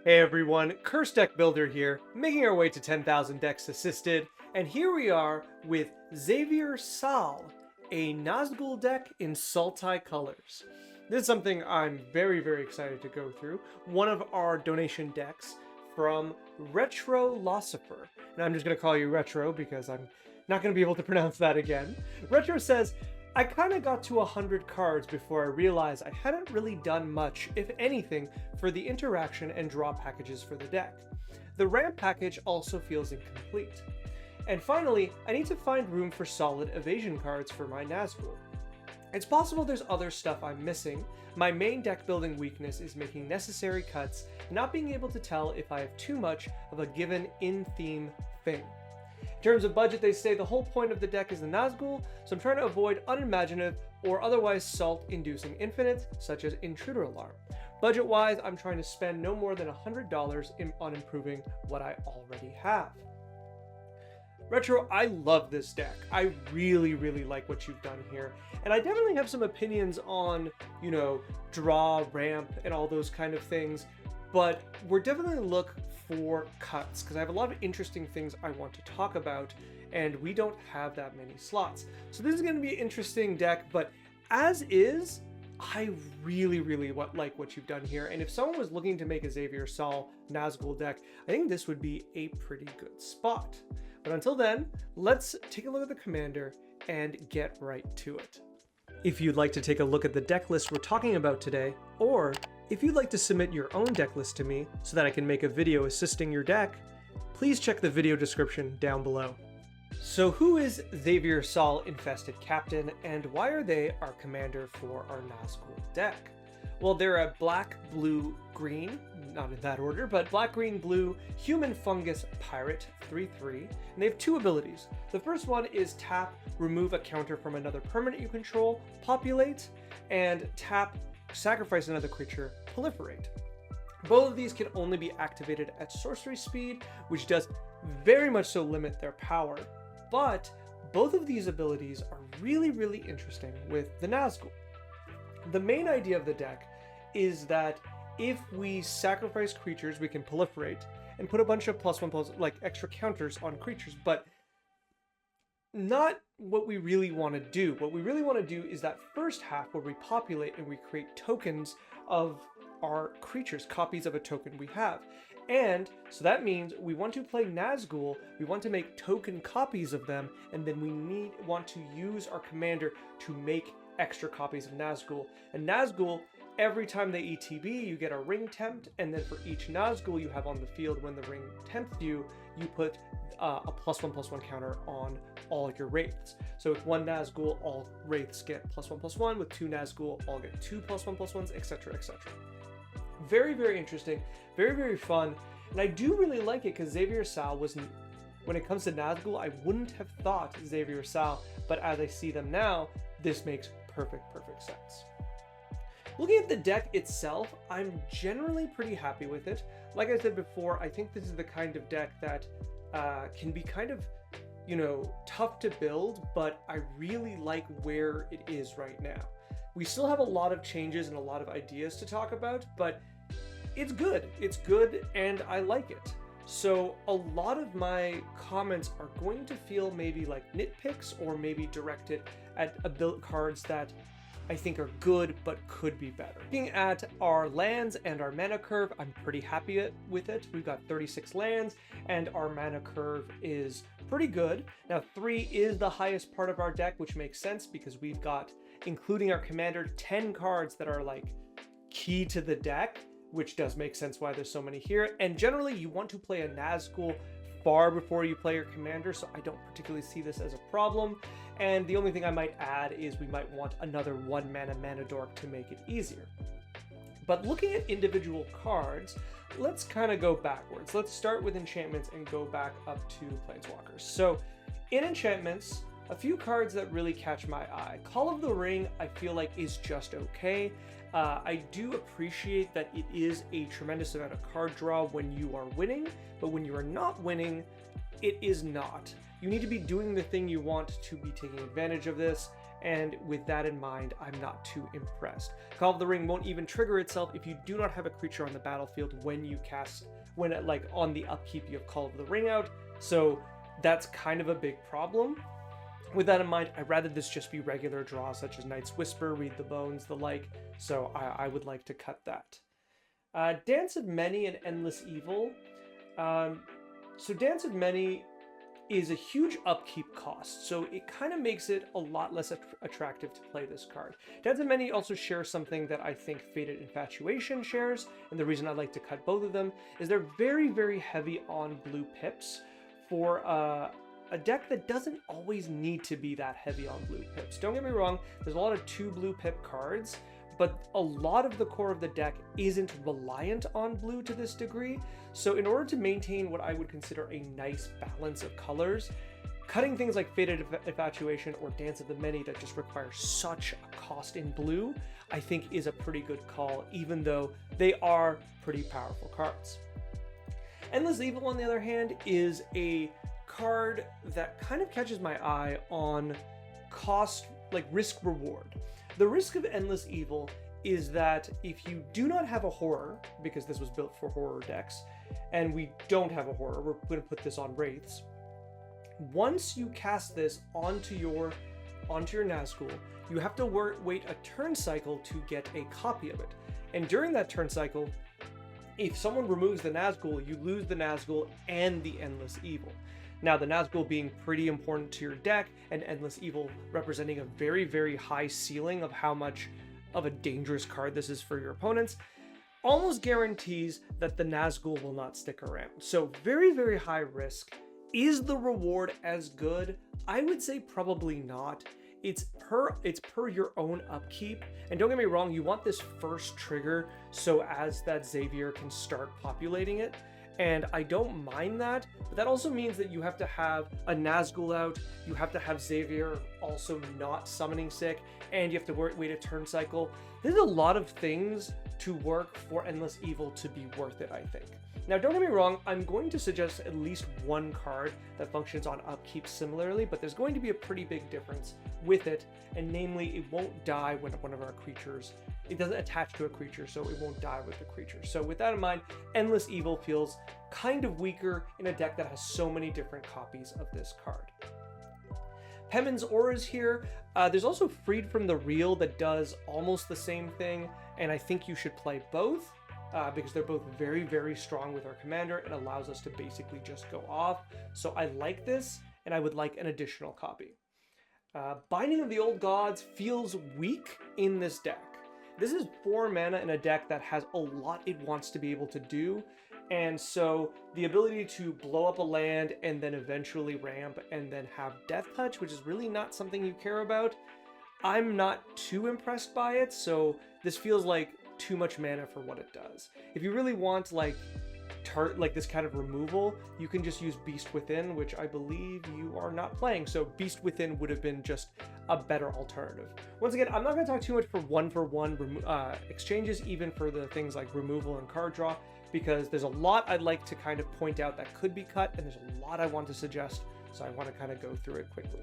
Hey everyone, Curse Deck Builder here, making our way to 10,000 decks assisted, and here we are with Xavier Sal, a Nazgûl deck in Sultai colors. This is something I'm very excited to go through. One of our donation decks from Retrolosifer. And I'm just going to call you Retro because I'm not going to be able to pronounce that again. Retro says, I kind of got to 100 cards before I realized I hadn't really done much, if anything, for the interaction and draw packages for the deck. The ramp package also feels incomplete. And finally, I need to find room for solid evasion cards for my Nazgûl. It's possible there's other stuff I'm missing. My main deck building weakness is making necessary cuts, not being able to tell if I have too much of a given in-theme thing. In terms of budget, they say the whole point of the deck is the Nazgûl, so I'm trying to avoid unimaginative or otherwise salt-inducing infinites, such as Intruder Alarm. Budget-wise, I'm trying to spend no more than $100 on improving what I already have. Retro, I love this deck. I really like what you've done here. And I definitely have some opinions on, draw, ramp, and all those kind of things. But we're definitely look for cuts, because I have a lot of interesting things I want to talk about, and we don't have that many slots. So this is going to be an interesting deck, but as is, I really like what you've done here. And if someone was looking to make a Xavier Sal Nazgûl deck, I think this would be a pretty good spot. But until then, let's take a look at the commander and get right to it. If you'd like to take a look at the deck list we're talking about today, or if you'd like to submit your own deck list to me so that I can make a video assisting your deck, please check the video description down below. So who is Xavier Sal Infested Captain, and why are they our commander for our Nazgûl deck? Well, they're a black, blue, green, not in that order, but black, green, blue, human fungus pirate, 3/3, and they have two abilities. The first one is tap, remove a counter from another permanent you control, populate, and tap, sacrifice another creature, proliferate. Both of these can only be activated at sorcery speed, which does very much so limit their power, but both of these abilities are really interesting with the Nazgûl. The main idea of the deck is that if we sacrifice creatures, we can proliferate and put a bunch of +1/+, like extra counters on creatures, but not what we really want to do. What we really want to do is that first half where we populate and we create tokens of our creatures, copies of a token we have. And so that means we want to play Nazgûl, we want to make token copies of them, and then we want to use our commander to make extra copies of Nazgûl. And Nazgûl, every time they ETB, you get a ring tempt, and then for each Nazgûl you have on the field when the ring tempts you, you put a +1/+1 counter on all your wraiths. So with one Nazgûl, all wraiths get +1/+1, with two Nazgûl, all get two +1/+1s, etc. Very interesting, very fun, and I do really like it because Xavier Sal wasn't, when it comes to Nazgûl, I wouldn't have thought Xavier Sal, but as I see them now, this makes perfect sense. Looking at the deck itself, I'm generally pretty happy with it. Like I said before, I think this is the kind of deck that can be kind of, tough to build, but I really like where it is right now. We still have a lot of changes and a lot of ideas to talk about, but it's good. It's good, and I like it. So a lot of my comments are going to feel maybe like nitpicks, or maybe directed at cards that I think are good but could be better. Looking at our lands and our mana curve, I'm pretty happy with it. We've got 36 lands and our mana curve is pretty good. Now 3 is the highest part of our deck, which makes sense because we've got, including our commander, 10 cards that are like key to the deck, which does make sense why there's so many here. And generally you want to play a Nazgûl far before you play your commander, so I don't particularly see this as a problem. And the only thing I might add is we might want another 1 mana dork to make it easier. But looking at individual cards, let's kind of go backwards. Let's start with enchantments and go back up to planeswalkers. So in enchantments, a few cards that really catch my eye. Call of the Ring, I feel like, is just okay. I do appreciate that it is a tremendous amount of card draw when you are winning, but when you are not winning, it is not. You need to be doing the thing you want to be taking advantage of this, and with that in mind, I'm not too impressed. Call of the Ring won't even trigger itself if you do not have a creature on the battlefield when you cast, like on the upkeep you have Call of the Ring out, so that's kind of a big problem. With that in mind, I'd rather this just be regular draws such as Night's Whisper, Read the Bones, the like, so I would like to cut that. Dance of Many and Endless Evil. So Dance of Many is a huge upkeep cost, so it kind of makes it a lot less attractive to play this card. Dance of Many also shares something that I think Faded Infatuation shares, and the reason I like to cut both of them is they're very, very heavy on blue pips for a deck that doesn't always need to be that heavy on blue pips. Don't get me wrong, there's a lot of 2 blue pip cards, but a lot of the core of the deck isn't reliant on blue to this degree. So in order to maintain what I would consider a nice balance of colors, cutting things like Faded Infatuation or Dance of the Many that just require such a cost in blue, I think is a pretty good call, even though they are pretty powerful cards. Endless Evil, on the other hand, is a card that kind of catches my eye on cost, like risk reward. The risk of Endless Evil is that if you do not have a horror, because this was built for horror decks, and we don't have a horror, we're going to put this on Wraiths. Once you cast this onto your Nazgûl, you have to wait a turn cycle to get a copy of it. And during that turn cycle, if someone removes the Nazgûl, you lose the Nazgûl and the Endless Evil. Now, the Nazgûl being pretty important to your deck, and Endless Evil representing a very, very high ceiling of how much of a dangerous card this is for your opponents, almost guarantees that the Nazgûl will not stick around. So very, very high risk. Is the reward as good? I would say probably not. It's per your own upkeep. And don't get me wrong, you want this first trigger so as that Xavier can start populating it. And I don't mind that, but that also means that you have to have a Nazgûl out, you have to have Xavier also not summoning sick, and you have to wait a turn cycle. There's a lot of things to work for Endless Evil to be worth it, I think. Now, don't get me wrong, I'm going to suggest at least one card that functions on upkeep similarly, but there's going to be a pretty big difference with it, and namely, it won't die when one of our creatures, it doesn't attach to a creature, so it won't die with the creature. So with that in mind, Endless Evil feels kind of weaker in a deck that has so many different copies of this card. Pemin's Aura is here. There's also Freed from the Real that does almost the same thing, and I think you should play both. Because they're both very, very strong with our commander. It allows us to basically just go off. So I like this, and I would like an additional copy. Binding of the Old Gods feels weak in this deck. This is 4 mana in a deck that has a lot it wants to be able to do. And so the ability to blow up a land and then eventually ramp and then have Death Touch, which is really not something you care about, I'm not too impressed by it. So this feels like too much mana for what it does. If you really want like this kind of removal, you can just use Beast Within, which I believe you are not playing. So Beast Within would have been just a better alternative. Once again, I'm not going to talk too much for one-for-one exchanges, even for the things like removal and card draw, because there's a lot I'd like to kind of point out that could be cut, and there's a lot I want to suggest, so I want to kind of go through it quickly.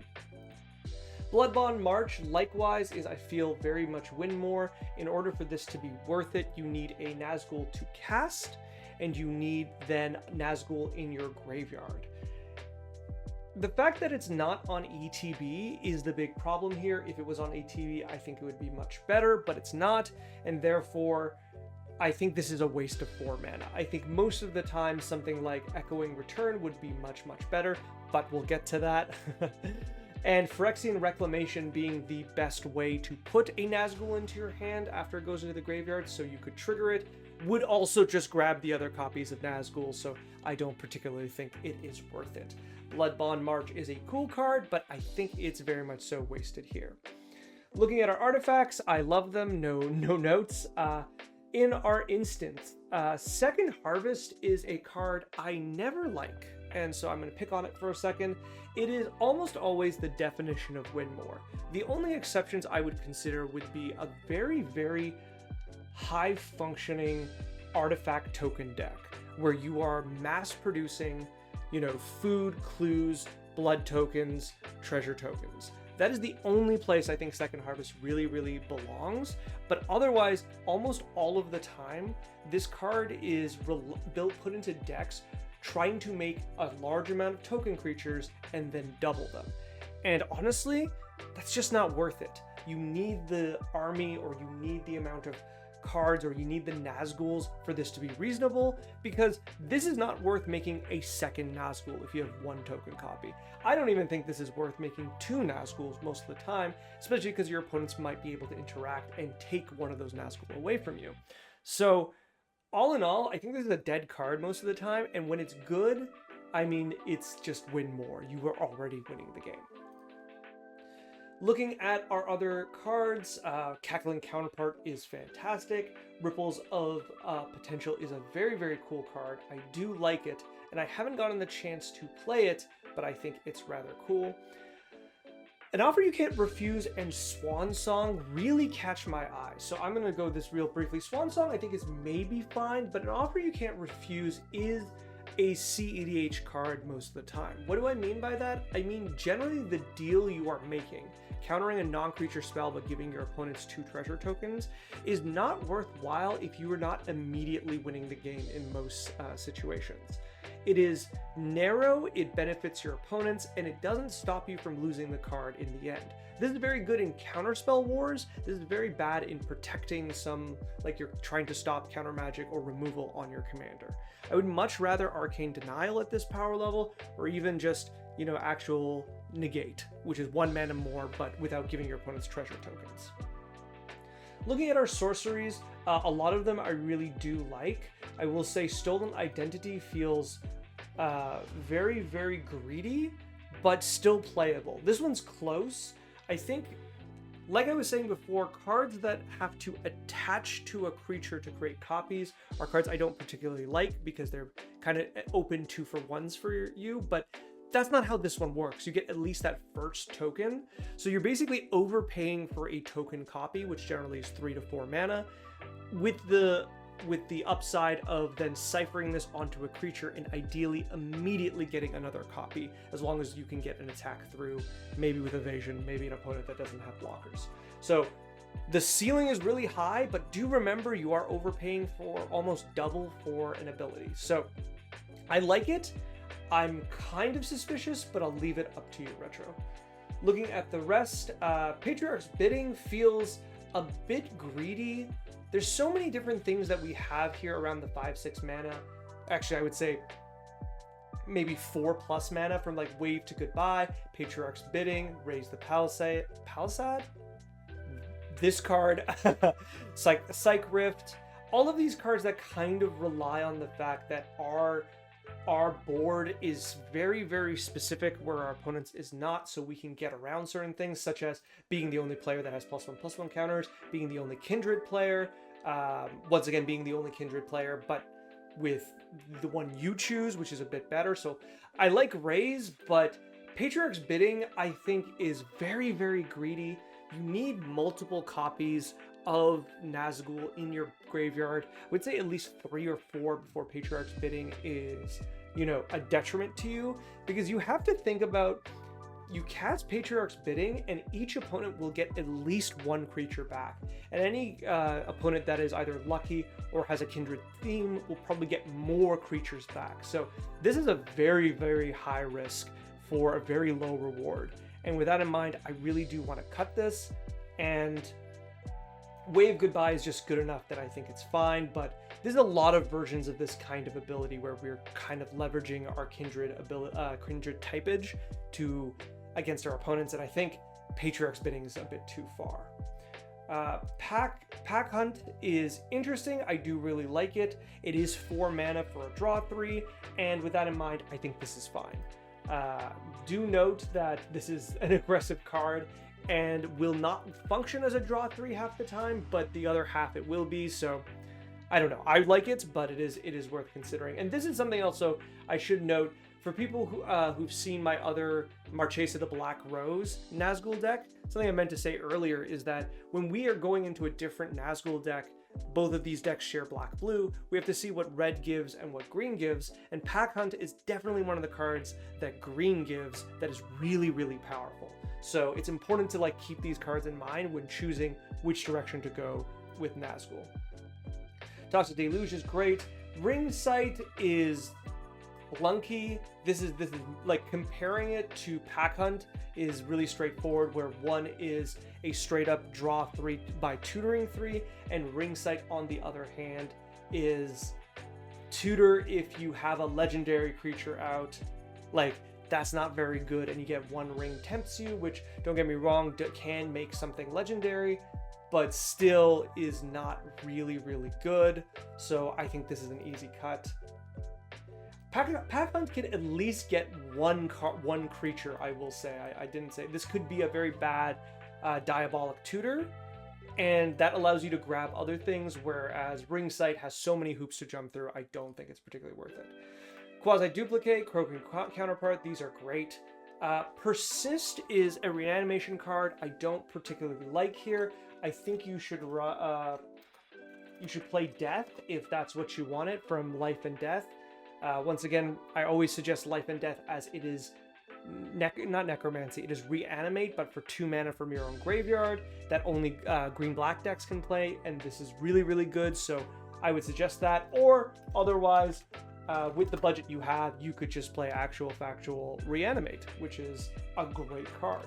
Bloodbond March, likewise, is, I feel, very much win more. In order for this to be worth it, you need a Nazgûl to cast, and you need then Nazgûl in your graveyard. The fact that it's not on ETB is the big problem here. If it was on ETB, I think it would be much better, but it's not, and therefore, I think this is a waste of 4 mana. I think most of the time, something like Echoing Return would be much, much better, but we'll get to that. And Phyrexian Reclamation being the best way to put a Nazgûl into your hand after it goes into the graveyard, so you could trigger it, would also just grab the other copies of Nazgûl, so I don't particularly think it is worth it. Bloodbond March is a cool card, but I think it's very much so wasted here. Looking at our artifacts, I love them, no notes. In our instance, Second Harvest is a card I never like, and so I'm going to pick on it for a second. It is almost always the definition of win more. The only exceptions I would consider would be a very, very high-functioning artifact token deck, where you are mass-producing, food, clues, blood tokens, treasure tokens. That is the only place I think Second Harvest really, really belongs. But otherwise, almost all of the time, this card is put into decks trying to make a large amount of token creatures and then double them. And honestly, that's just not worth it. You need the army, or you need the amount of cards, or you need the Nazgûls for this to be reasonable, because this is not worth making a second Nazgûl if you have one token copy. I don't even think this is worth making two Nazgûls most of the time, especially because your opponents might be able to interact and take one of those Nazgûl away from you. So all in all, I think this is a dead card most of the time, and when it's good, I mean, it's just win more. You are already winning the game. Looking at our other cards, Cackling Counterpart is fantastic. Ripples of Potential is a very, very cool card. I do like it, and I haven't gotten the chance to play it, but I think it's rather cool. An Offer You Can't Refuse and Swan Song really catch my eye, so I'm going to go this real briefly. Swan Song I think is maybe fine, but An Offer You Can't Refuse is a CEDH card most of the time. What do I mean by that? I mean generally the deal you are making, countering a non-creature spell but giving your opponents 2 treasure tokens, is not worthwhile if you are not immediately winning the game in most situations. It is narrow, it benefits your opponents, and it doesn't stop you from losing the card in the end. This is very good in counterspell wars. This is very bad in protecting some, like you're trying to stop counter magic or removal on your commander. I would much rather Arcane Denial at this power level, or even just, you know, actual Negate, which is 1 mana more, but without giving your opponents treasure tokens. Looking at our sorceries, a lot of them I really do like. I will say Stolen Identity feels very, very greedy, but still playable. This one's close. I think, like I was saying before, cards that have to attach to a creature to create copies are cards I don't particularly like because they're kind of open 2-for-1s for you, but that's not how this one works. You get at least that first token. So you're basically overpaying for a token copy, which generally is 3 to 4 mana, with the upside of then ciphering this onto a creature and ideally immediately getting another copy, as long as you can get an attack through, maybe with evasion, maybe an opponent that doesn't have blockers. So the ceiling is really high, but do remember you are overpaying for almost double for an ability. So I like it. I'm kind of suspicious, but I'll leave it up to you, Retro. Looking at the rest, Patriarch's Bidding feels a bit greedy. There's so many different things that we have here around the 5-6 mana. Actually, I would say maybe 4+ mana from like Wave to Goodbye, Patriarch's Bidding, Raise the Palisade? This card, Psych Rift. All of these cards that kind of rely on the fact that our board is very, very specific where our opponent's is not, so we can get around certain things, such as being the only player that has +1/+1 counters, being the only Kindred player, once again being the only Kindred player, but with the one you choose, which is a bit better. So I like Raise, but Patriarch's Bidding I think is very, very greedy. You need multiple copies of Nazgûl in your graveyard. I would say at least 3 or 4 before Patriarch's Bidding is, you know, a detriment to you, because you have to think about, you cast Patriarch's Bidding and each opponent will get at least 1 creature back, and any opponent that is either lucky or has a Kindred theme will probably get more creatures back. So this is a very, very high risk for a very low reward, and with that in mind, I really do want to cut this, and Wave Goodbye is just good enough that I think it's fine, but there's a lot of versions of this kind of ability where we're kind of leveraging our Kindred typage against our opponents, and I think Patriarch's Bidding is a bit too far. Pack Hunt is interesting. I do really like it. It is 4 mana for a draw 3, and with that in mind, I think this is fine. Do note that this is an aggressive card and will not function as a draw 3 half the time, but the other half it will be, so I don't know. I like it, but it is worth considering. And this is something also I should note for people who've seen my other Marchesa the Black Rose Nazgûl deck. Something I meant to say earlier is that when we are going into a different Nazgûl deck, both of these decks share black-blue. We have to see what red gives and what green gives, and Pack Hunt is definitely one of the cards that green gives that is really, really powerful. So it's important to like keep these cards in mind when choosing which direction to go with Nazgûl. Toxic Deluge is great. Ring Sight is clunky. This is like comparing it to Pack Hunt is really straightforward, where one is a straight up draw 3 by tutoring 3, and Ring Sight on the other hand is tutor if you have a legendary creature out. Like, that's not very good, and you get one ring tempts you, which, don't get me wrong, can make something legendary, but still is not really good. So I think this is an easy cut. Pack Hunt can at least get one creature, I will say. I didn't say. This could be a very bad Diabolic Tutor, and that allows you to grab other things, whereas Ring Sight has so many hoops to jump through, I don't think it's particularly worth it. Quasi-Duplicate, Croaking Counterpart, these are great. Persist is a reanimation card I don't particularly like here. I think you should play Death if that's what you wanted from Life and Death. Once again, I always suggest Life and Death, as it is not Necromancy, it is Reanimate, but for 2 mana from your own graveyard that only green-black decks can play, and this is really good, so I would suggest that. Or otherwise, with the budget you have, you could just play Actual Factual Reanimate, which is a great card.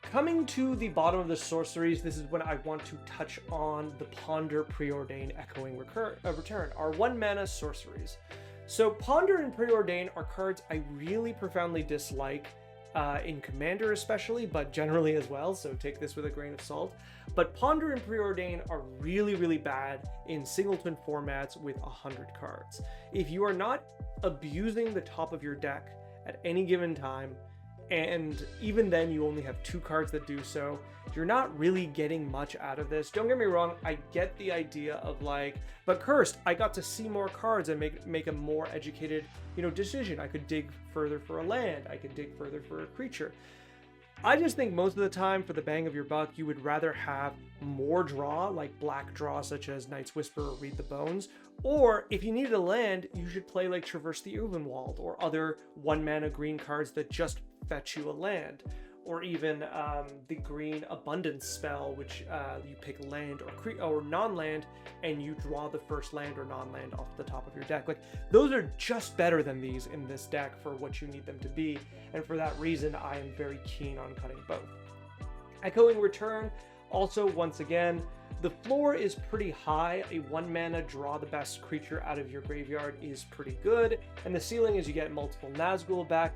Coming to the bottom of the sorceries, this is when I want to touch on the Ponder, Preordain, Echoing Return, our 1 mana sorceries. So Ponder and Preordain are cards I really profoundly dislike, in Commander especially, but generally as well, so take this with a grain of salt. But Ponder and Preordain are really bad in singleton formats with 100 cards. If you are not abusing the top of your deck at any given time, and even then you only have 2 cards that do so, you're not really getting much out of this. Don't get me wrong, I get the idea of like, but Cursed, I got to see more cards and make a more educated, decision. I could dig further for a land, I could dig further for a creature. I just think most of the time, for the bang of your buck, you would rather have more draw, like black draw such as Night's Whisper or Read the Bones, or if you needed a land, you should play like Traverse the Ulvenwald or other 1 mana green cards that just fetch you a land, or even the green abundance spell, which you pick land or non-land and you draw the first land or non-land off the top of your deck. Like, those are just better than these in this deck for what you need them to be, and for that reason I am very keen on cutting both. Echoing Return, also, once again, the floor is pretty high. A 1 mana draw the best creature out of your graveyard is pretty good, and the ceiling is you get multiple Nazgûl back.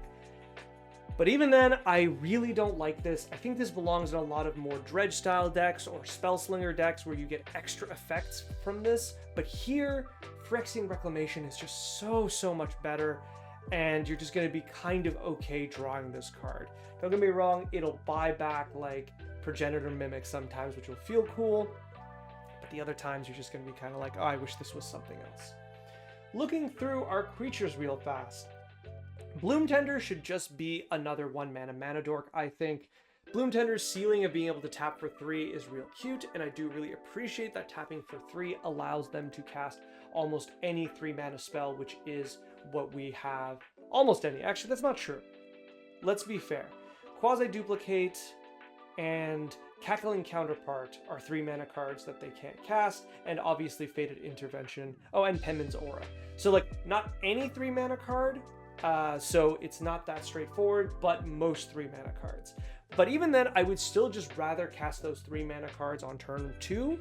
But even then, I really don't like this. I think this belongs in a lot of more Dredge style decks or Spellslinger decks where you get extra effects from this. But here, Phyrexian Reclamation is just so much better, and you're just going to be kind of okay drawing this card. Don't get me wrong, it'll buy back like Progenitor Mimic sometimes, which will feel cool, but the other times you're just going to be kind of like, oh, I wish this was something else. Looking through our creatures real fast. Bloomtender should just be another 1 mana dork, I think. Bloomtender's ceiling of being able to tap for 3 is real cute, and I do really appreciate that tapping for 3 allows them to cast almost any 3 mana spell, which is what we have. Almost any. Actually, that's not true. Let's be fair. Quasi-Duplicate and Cackling Counterpart are 3 mana cards that they can't cast, and obviously Fated Intervention. Oh, and Penman's Aura. So, like, not any 3 mana card, so it's not that straightforward, but most 3 mana cards. But even then, I would still just rather cast those 3 mana cards on turn 2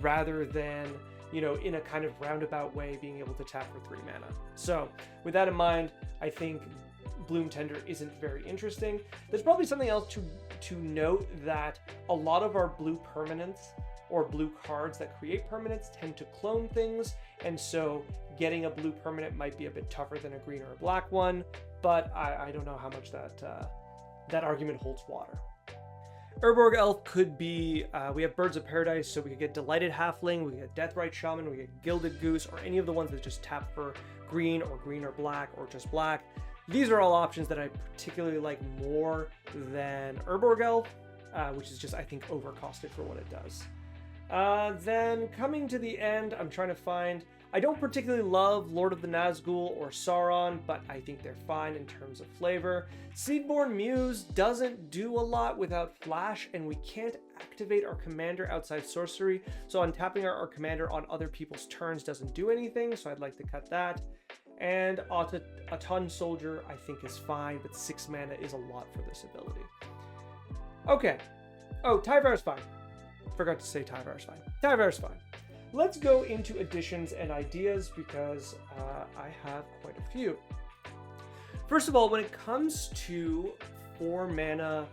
rather than, in a kind of roundabout way being able to tap for 3 mana. So with that in mind, I think Bloomtender isn't very interesting. There's probably something else to note, that a lot of our blue permanents or blue cards that create permanents tend to clone things, and so getting a blue permanent might be a bit tougher than a green or a black one, but I don't know how much that argument holds water. Urborg Elf could be, we have Birds of Paradise, so we could get Delighted Halfling, we get Deathrite Shaman, we get Gilded Goose, or any of the ones that just tap for green or black, or just black. These are all options that I particularly like more than Urborg Elf, which is just, I think, overcosted for what it does. Then coming to the end, I'm trying to find, I don't particularly love Lord of the Nazgûl or Sauron, but I think they're fine in terms of flavor. Seedborn Muse doesn't do a lot without Flash, and we can't activate our commander outside sorcery, so untapping our commander on other people's turns doesn't do anything, so I'd like to cut that. And Auton Soldier I think is fine, but 6 mana is a lot for this ability. Okay. Oh, Tyvar's fine. Forgot to say Tyvar's fine. Tyvar's fine. Let's go into additions and ideas because I have quite a few. First of all, when it comes to 4 mana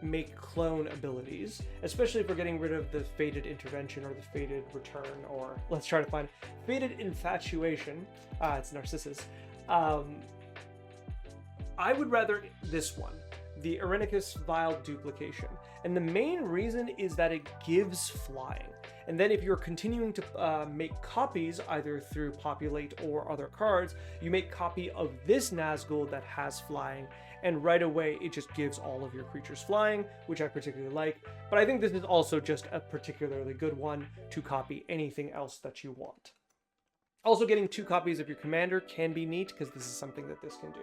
make clone abilities, especially if we're getting rid of the Fated Intervention or the Fated Return, or let's try to find Fated Infatuation, it's Narcissus, I would rather this one, the Irenicus Vial Duplication. And the main reason is that it gives flying. And then if you're continuing to make copies, either through populate or other cards, you make copy of this Nazgûl that has flying, and right away it just gives all of your creatures flying, which I particularly like. But I think this is also just a particularly good one to copy anything else that you want. Also, getting 2 copies of your commander can be neat because this is something that this can do.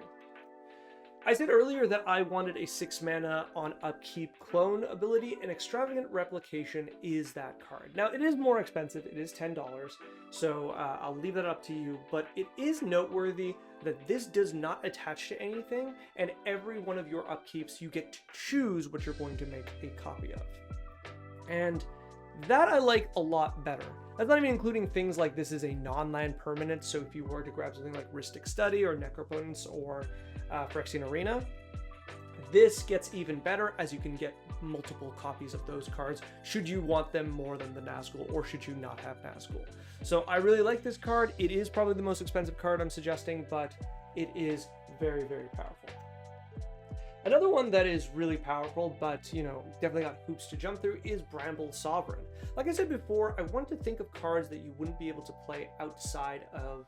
I said earlier that I wanted a 6 mana on upkeep clone ability, and Extravagant Replication is that card. Now, it is more expensive, it is $10, so I'll leave that up to you, but it is noteworthy that this does not attach to anything, and every one of your upkeeps you get to choose what you're going to make a copy of. And that I like a lot better. That's not even including things like this is a non-land permanent, so if you were to grab something like Rhystic Study or Necropotence or Phyrexian Arena, this gets even better as you can get multiple copies of those cards should you want them more than the Nazgûl, or should you not have Nazgûl. So I really like this card. It is probably the most expensive card I'm suggesting, but it is very, very powerful. Another one that is really powerful, but, you know, definitely got hoops to jump through, is Bramble Sovereign. Like I said before, I wanted to think of cards that you wouldn't be able to play outside of,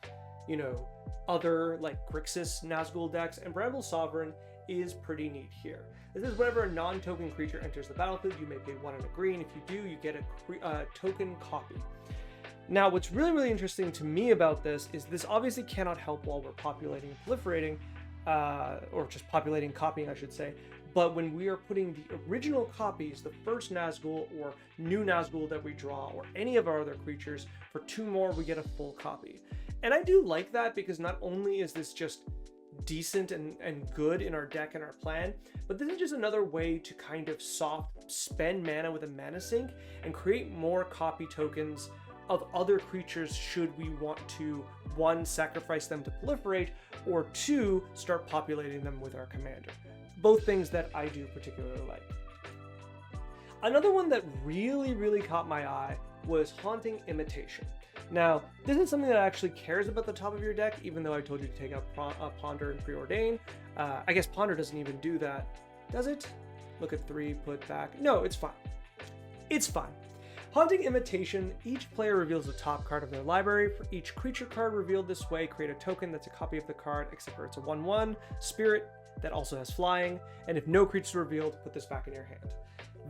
you know, other like Grixis Nazgûl decks, and Bramble Sovereign is pretty neat here. This is whenever a non-token creature enters the battlefield, you may pay 1 and a green. If you do, you get a token copy. Now, what's really, really interesting to me about this is this obviously cannot help while we're populating and proliferating, or just populating, copying, I should say. But when we are putting the original copies, the first Nazgûl or new Nazgûl that we draw, or any of our other creatures, for 2 more, we get a full copy. And I do like that because not only is this just decent and good in our deck and our plan, but this is just another way to kind of soft spend mana with a mana sink and create more copy tokens of other creatures should we want to, 1, sacrifice them to proliferate, or 2, start populating them with our commander. Both things that I do particularly like. Another one that really, really caught my eye was Haunting Imitation. Now, this is something that actually cares about the top of your deck, even though I told you to take out Ponder and Preordain. I guess Ponder doesn't even do that, does it? Look at 3, put back. No, it's fine. It's fine. Haunting Imitation, each player reveals the top card of their library. For each creature card revealed this way, create a token that's a copy of the card, except for it's a 1/1 spirit that also has flying, and if no creature is revealed, put this back in your hand.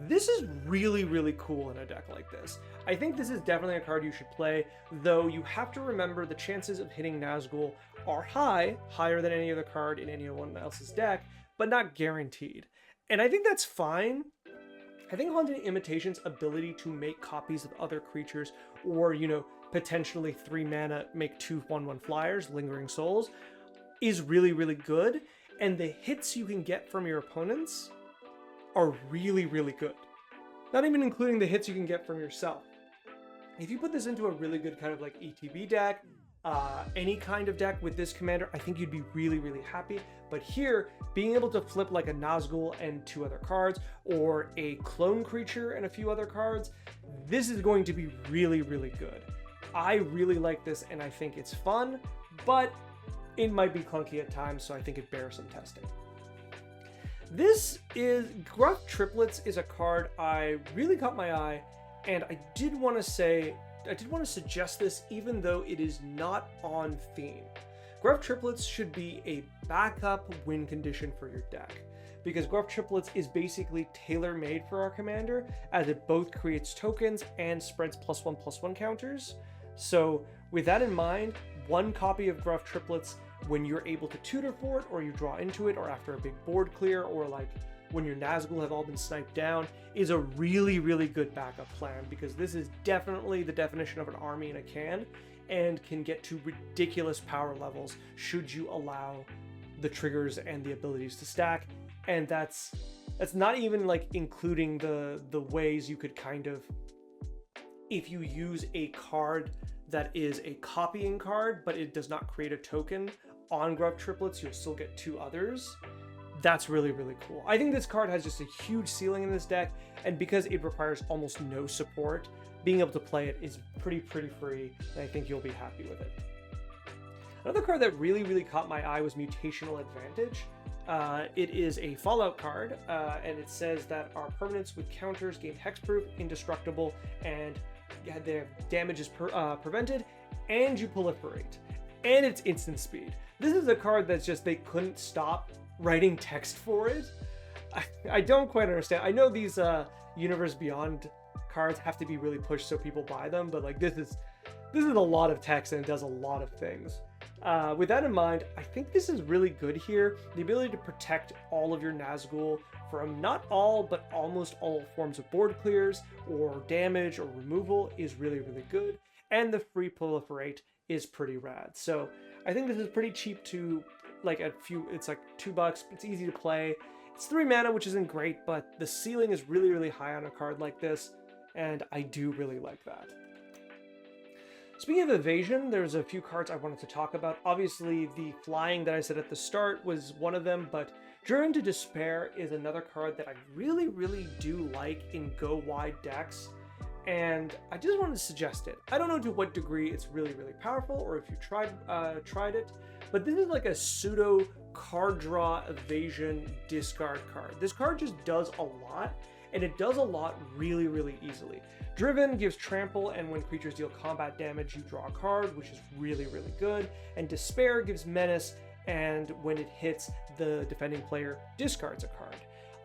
This is really, really cool in a deck like this. I think this is definitely a card you should play, though you have to remember the chances of hitting Nazgûl are high, higher than any other card in anyone else's deck, but not guaranteed. And I think that's fine. I think Haunting Imitation's ability to make copies of other creatures, or, you know, potentially 3 mana, make 2 1/1 flyers, Lingering Souls, is really, really good. And the hits you can get from your opponents are really, really good. Not even including the hits you can get from yourself. If you put this into a really good kind of like ETB deck, any kind of deck with this commander, I think you'd be really, really happy. But here, being able to flip like a Nazgûl and 2 other cards, or a clone creature and a few other cards, this is going to be really, really good. I really like this, and I think it's fun, but it might be clunky at times, so I think it bears some testing. This is Gruff Triplets is a card I really caught my eye, and I did want to suggest this even though it is not on theme. Gruff Triplets should be a backup win condition for your deck, because Gruff Triplets is basically tailor-made for our commander, as it both creates tokens and spreads +1/+1 counters. So with that in mind, one copy of Gruff Triplets when you're able to tutor for it, or you draw into it, or after a big board clear, or like when your Nazgûl have all been sniped down, is a really, really good backup plan, because this is definitely the definition of an army in a can, and can get to ridiculous power levels should you allow the triggers and the abilities to stack. And that's not even like including the ways you could kind of, if you use a card that is a copying card but it does not create a token on Gruff Triplets, you'll still get 2 others. That's really, really cool. I think this card has just a huge ceiling in this deck, and because it requires almost no support, being able to play it is pretty free, and I think you'll be happy with it. Another card that really, really caught my eye was Mutational Advantage. It is a Fallout card, and it says that our permanents with counters gain hexproof, indestructible, and their damage is prevented, and you proliferate. And it's instant speed. This is a card that's just, they couldn't stop writing text for it. I don't quite understand. I know these Universe Beyond cards have to be really pushed so people buy them, but like this is a lot of text and it does a lot of things. With that in mind, I think this is really good here. The ability to protect all of your Nazgûl from not all, but almost all forms of board clears or damage or removal is really, really good. And the free proliferate is pretty rad. So I think this is pretty cheap to, like, it's like $2. It's easy to play. It's 3 mana, which isn't great, but the ceiling is really, really high on a card like this, and I do really like that. Speaking of evasion, there's a few cards I wanted to talk about. Obviously, the flying that I said at the start was one of them, but Driven to Despair is another card that I really, really do like in go-wide decks, and I just wanted to suggest it. I don't know to what degree it's really, really powerful, or if you tried it, but this is like a pseudo card draw evasion discard card. This card just does a lot, and it does a lot really, really easily. Driven gives trample, and when creatures deal combat damage, you draw a card, which is really, really good. And Despair gives menace, and when it hits, the defending player discards a card.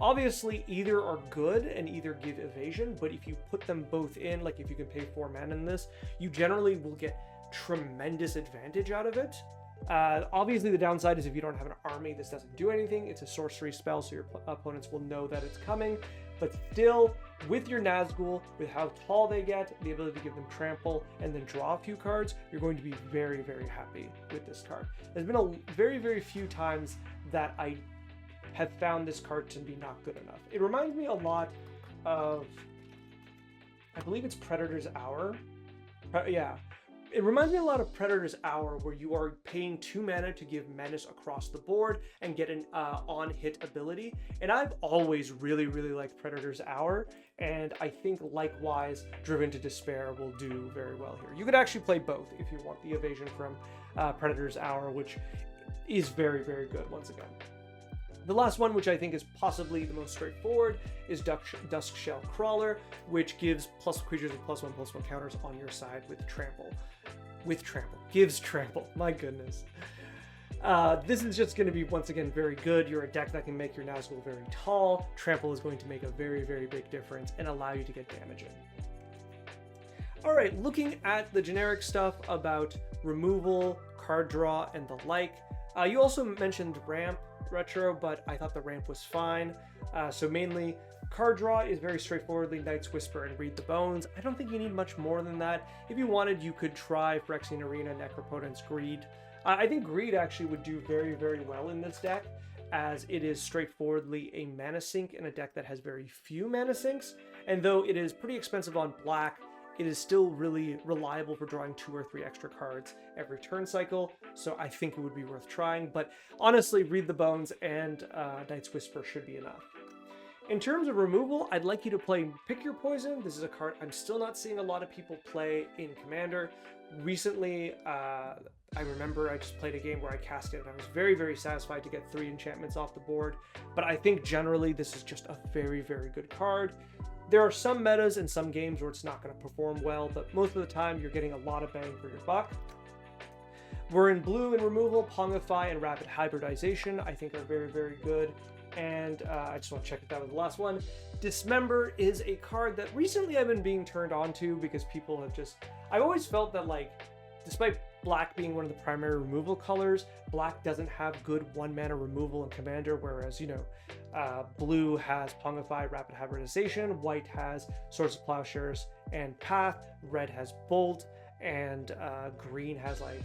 Obviously, either are good and either give evasion, but if you put them both in, like if you can pay 4 mana in this, you generally will get tremendous advantage out of it. Obviously, the downside is if you don't have an army, this doesn't do anything. It's a sorcery spell, so your opponents will know that it's coming. But still, with your Nazgûl, with how tall they get, the ability to give them trample, and then draw a few cards, you're going to be very, very happy with this card. There's been a very, very few times that I have found this card to be not good enough. It reminds me a lot of, I believe it's Predator's Hour. Yeah. It reminds me a lot of Predator's Hour, where you are paying 2 mana to give menace across the board and get an on-hit ability. And I've always really, really liked Predator's Hour, and I think likewise Driven to Despair will do very well here. You could actually play both if you want the evasion from Predator's Hour, which is very, very good once again. The last one, which I think is possibly the most straightforward, is Duskshell Crawler, which gives plus creatures with +1/+1 counters on your side with trample. Gives trample. My goodness. This is just going to be, once again, very good. You're a deck that can make your Nazgûl very tall. Trample is going to make a very, very big difference and allow you to get damage in. Alright, looking at the generic stuff about removal, card draw, and the like. You also mentioned ramp retro, but I thought the ramp was fine. So mainly, card draw is very straightforwardly Night's Whisper and Read the Bones. I don't think you need much more than that. If you wanted, you could try Phyrexian Arena, Necropotence, Greed. I think Greed actually would do very, very well in this deck, as it is straightforwardly a mana sink in a deck that has very few mana sinks. And though it is pretty expensive on black, it is still really reliable for drawing 2 or 3 extra cards every turn cycle, so I think it would be worth trying. But honestly, Read the Bones and Night's Whisper should be enough. In terms of removal, I'd like you to play Pick Your Poison. This is a card I'm still not seeing a lot of people play in Commander. Recently, I remember I just played a game where I cast it and I was very, very satisfied to get 3 enchantments off the board, but I think generally this is just a very, very good card. There are some metas and some games where it's not going to perform well, but most of the time you're getting a lot of bang for your buck. We're in blue in removal. Pongify and Rapid Hybridization I think are very, very good. and I just want to check if that was the last one. Dismember is a card that recently I've been being turned on to because people have just... I've always felt that, like, despite black being one of the primary removal colors, black doesn't have good 1-mana removal in Commander, whereas, you know, blue has Pongify, Rapid Hybridization, white has Swords of Plowshares and Path, red has Bolt, and green has, like,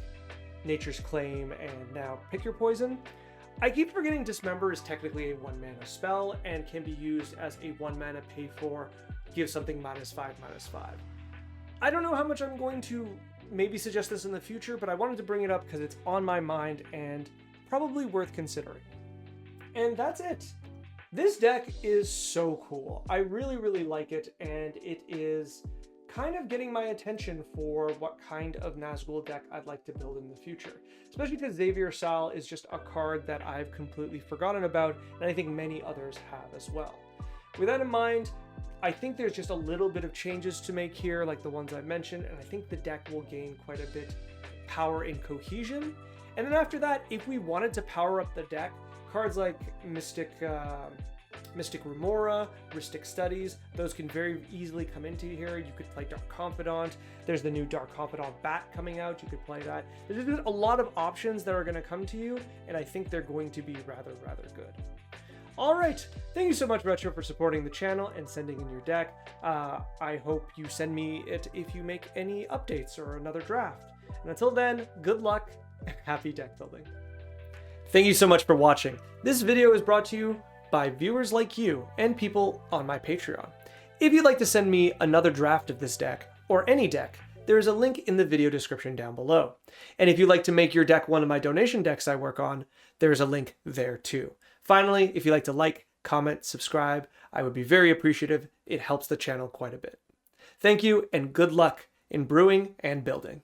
Nature's Claim and now Pick Your Poison. I keep forgetting Dismember is technically a 1-mana spell and can be used as a 1-mana pay for, give something -5/-5. I don't know how much I'm going to maybe suggest this in the future, but I wanted to bring it up because it's on my mind and probably worth considering. And that's it. This deck is so cool. I really, really like it, and it is kind of getting my attention for what kind of Nazgûl deck I'd like to build in the future. Especially because Xavier Sal is just a card that I've completely forgotten about, and I think many others have as well. With that in mind, I think there's just a little bit of changes to make here, like the ones I mentioned, and I think the deck will gain quite a bit power and cohesion. And then after that, if we wanted to power up the deck, cards like Mystic Remora, Rhystic Studies, those can very easily come into here. You could play Dark Confidant. There's the new Dark Confidant Bat coming out. You could play that. There's just a lot of options that are going to come to you, and I think they're going to be rather good. All right, thank you so much, Retro, for supporting the channel and sending in your deck. I hope you send me it if you make any updates or another draft. And until then, good luck and happy deck building. Thank you so much for watching. This video is brought to you by viewers like you and people on my Patreon. If you'd like to send me another draft of this deck, or any deck, there is a link in the video description down below. And if you'd like to make your deck one of my donation decks I work on, there's a link there too. Finally, if you'd like to like, comment, subscribe, I would be very appreciative. It helps the channel quite a bit. Thank you, and good luck in brewing and building.